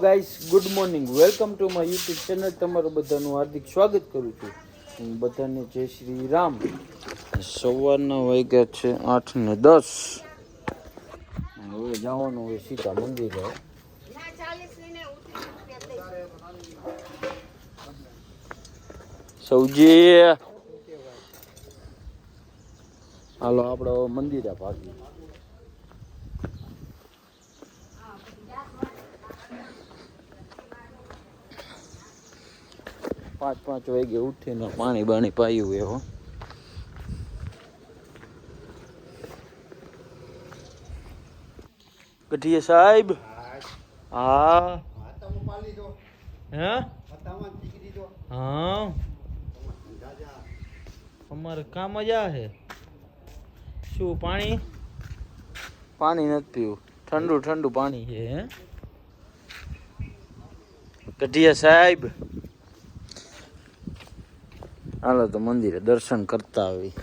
Guys, good morning. Welcome to my YouTube channel. તમારું બધાનું હાર્દિક સ્વાગત કરું છું. હું બધાને જય શ્રી રામ. સવારના વાગ્યા છે 8:10. હવે જવાનું હોય સીધા મંદિરે. સૌજી હાલો આપણે મંદિરે ભાગીએ. 5 વાગે ઉઠીને પાણી બાણી પાયું એવો. ગઢિયા સાહેબ. હા હે હા અમારે કામ મજા છે. શું પાણી નથી પીવું? ઠંડુ ઠંડુ પાણી છે. હે ગઢિયા સાહેબ હાલો તો મંદિરે દર્શન કરતા આવી.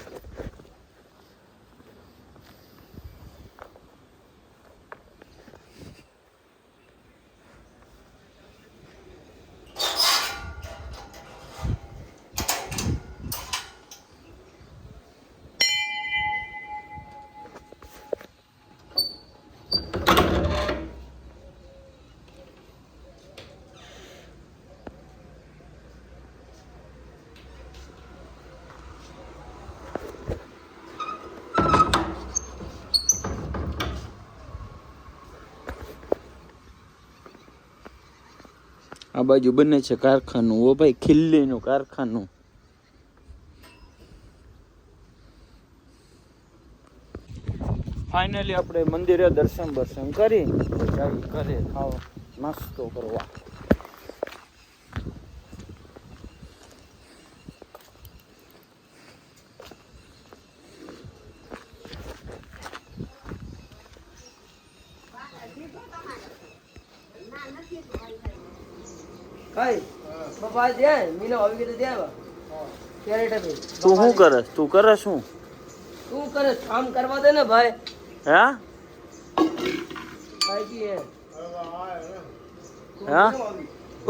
આ બાજુ બને છે કારખાનું. ઓ ભાઈ, ખિલ્લીનું કારખાનું. ફાઇનલી આપણે મંદિરે દર્શન કરી જઈ ઘરે ખાવા નાસ્તો કરવા. તું શું કરે? શું કામ કરવા દે ને ભાઈ. હા હા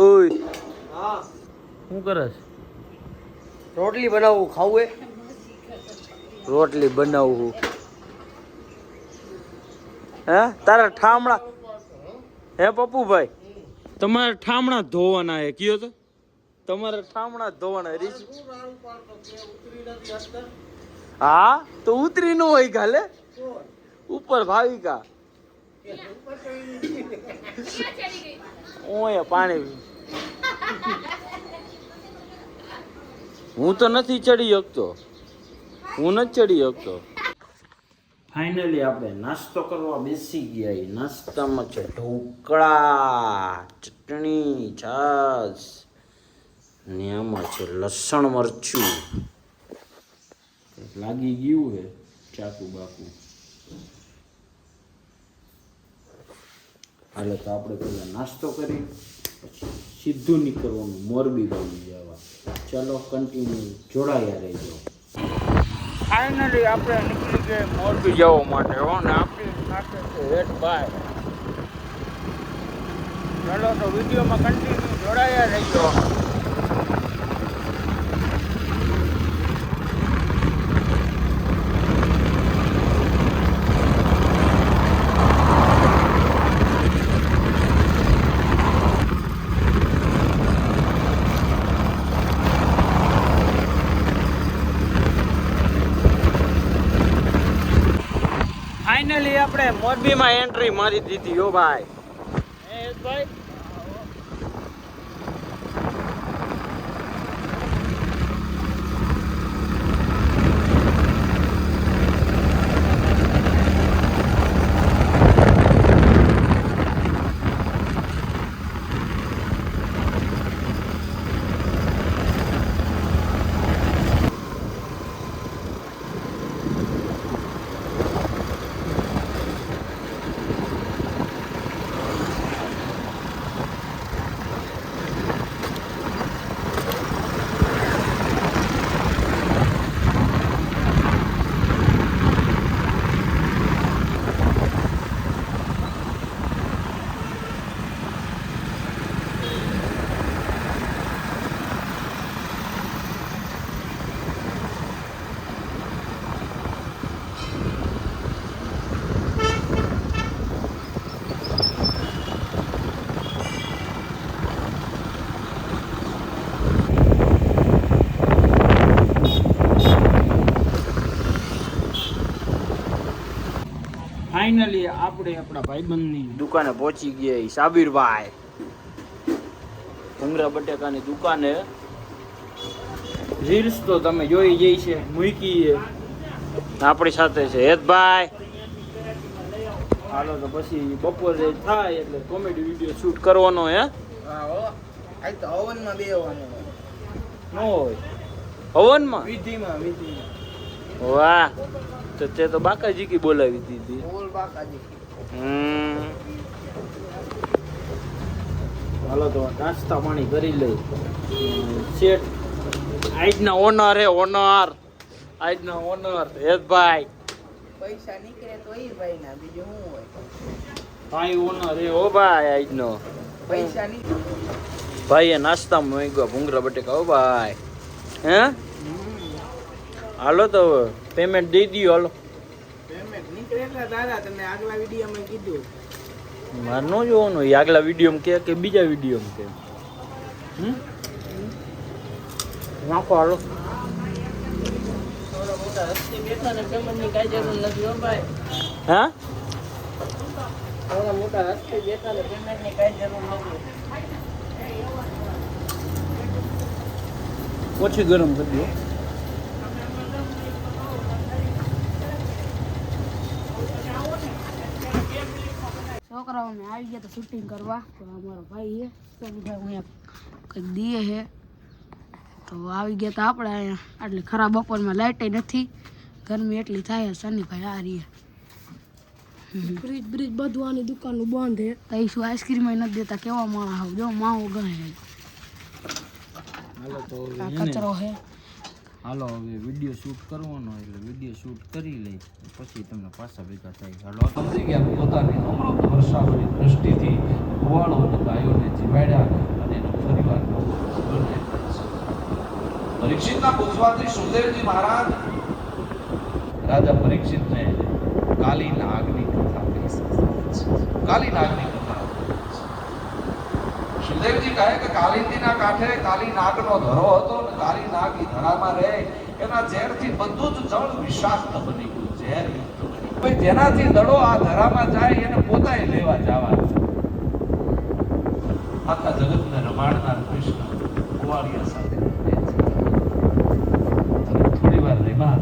ઓય હા, શું કરે? રોટલી બનાવવું ખાવું રોટલી બનાવવું. હે તારા ઠામડા હે પપ્પુભાઈ, તમારે ઠામણા ધોવાના હે? કયો તો તમારે ઠામણા ધોવાના રીસ. હા તો ઉતરી નો હોય ગાલે ઉપર ભાવિકા ઓય પાણી. હું તો નથી ચડી શકતો. ફાઇનલી આપણે નાસ્તો કરવા બેસી ગયા. નાસ્તામાં છે ઢોકળા, ચટણી, છાશ ને આમાં છે લસણ મરચું. લાગી ગયું હે ચાકુ બાકુ. હાલે તો આપણે પેલા નાસ્તો કરી પછી સીધું નીકળવાનું મોરબી બાજુ જવા. ચાલો કન્ટિન્યુ જોડાયા રહેજો. ફાઇનલી આપણે નીકળી ગયા મોરબી જવા માટે. હો ને આપણી સાથે છે હેઠભાઈ. ચાલો તો વિડીયોમાં કન્ટિન્યુ જોડાયા રહેજો. ફાઇનલી આપણે મોરબીમાં એન્ટ્રી મારી દીધી. હો ભાઈ. ભાઈ ફાઇનલી આપણે આપણા ભાઈબંધની દુકાને પહોંચી ગયા સાબિરભાઈ ભૂંગરા બટેકાની દુકાને. રીલ્સ તો તમે જોઈ જઈ છે મૂકી. આપણી સાથે છે હેતભાઈ. હાલો તો પછી બપોરે થાય એટલે કોમેડી વિડીયો શૂટ કરવાનો હે. હા હો આ તો ઓવનમાં બેવાનું ન હોય હવનમાં વિધિમાં વાહ તો તે તો બાકાજી કી બોલાવી દીધી. બોલ બાકાજી. હાલો તો નાસ્તા પાણી કરી લઈ. શેઠ આજના ઓનર હે ઓનર. આજના ઓનર હેતભાઈ. પૈસા નીકળે તો એ ભાઈ ના બીજું શું હોય. ભાઈ ઓનર હે ઓ ભાઈ આજનો. પૈસા નીકળે ભાઈ એ નાસ્તામાં માંગ્યા ભૂંગરા બટેકા ઓ ભાઈ. હે હાલો તો પેમેન્ટ દઈ દયો. હાલો પેમેન્ટ નીકળે એટલે દાદા તમે આગલા વિડીયોમાં કીધું. મારે ન જોવાનું એ આગલા વિડીયોમાં કે બીજા વિડીયોમાં કે નાખો. હાલો થોડા મોટા રસ્તે બેઠા ને પેમેન્ટની કાંઈ જરૂર નથી હો ભાઈ. હા થોડા મોટા રસ્તે બેઠા ને પેમેન્ટની કાંઈ જરૂર નથી. ઓછી ગરમ કરી દો. છોકરાઓ અમે આવી ગયા તો શૂટિંગ કરવા. તો અમારો ભાઈ છે ભાઈ અહીંયા કંઈક દીએ છે તો આવી ગયા તો આપણે અહીંયા. આટલી ખરાબ બપોરમાં લાઇટ નથી, ગરમી એટલી થાય. સનીભાઈ આ રહીએ. ફ્રીજ બ્રીજ બધું આની દુકાનનું બંધ છે. તો એ શું આઈસ્ક્રીમ નથી દેતા. કેવા માણસ આવ જો માવો ગણે. હાલો તો આ કચરો છે. હાલો હવે વિડીયો શૂટ કરવાનો એટલે વિડીયો શૂટ કરી લઈ પછી તમને પાછા ભેગા થાય. હાલો સમજી ગયા પોતાની અમૃત વર્ષાવળી દૃષ્ટિથી ગોવાળો અને ગાયોને જીવાડ્યા અને એનો ફરીવાર પરીક્ષિતના પૂછવાથી સુખદેવજી મહારાજ રાજા પરીક્ષિતને કાલી નાગની કથા કહી. કાલી નાગની કથા સુખદેવજી કહે કે કાલિંદીના કાંઠે કાલી નાગનો ધરો હતો અને કાલી નાગ ઈ ધરામાં રહે એના ઝેરથી બધું જ જળ વિષાક્ત બની ગયું. ઝેર ભાઈ જેનાથી દડો આ ધરામાં જાય એને પોતાય લેવા જવા. આખા જગતને રમાડનાર કૃષ્ણ કુવાડિયા સાથે થોડી વાર રેવા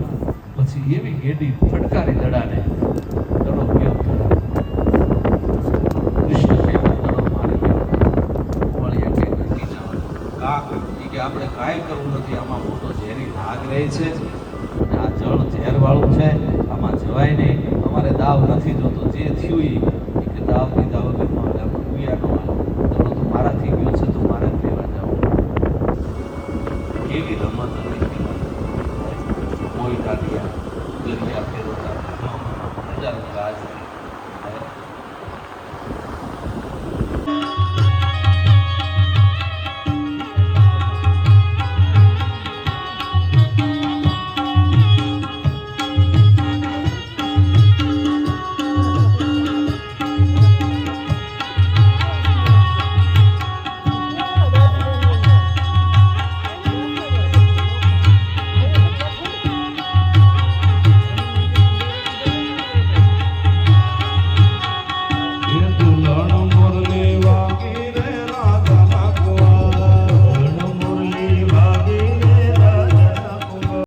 પછી એવી ગેડી ફટકારી દડાને દડો ગયો કૃષ્ણ કે દડો મારી ગયો. કુવાડિયા કે નક્કી જવાનું કે આપણે કાંઈ કરવું નથી. આમાં મોટો ઝેરી નાગ રહે છે. આ જળ ઝેર વાળું છે, આમાં જવાય નહીં. અમારે દાવ નથી જોતો. જે થયું એ કે દાવ દીધા વગર મારે દુનિયાનો દડો તો મારાથી ગયો છે તો મારે જ લેવા જવું. કેવી રમત હતી. કોઈ કાઢ્યા દરિયા ફેરવતા હજારો ગાજ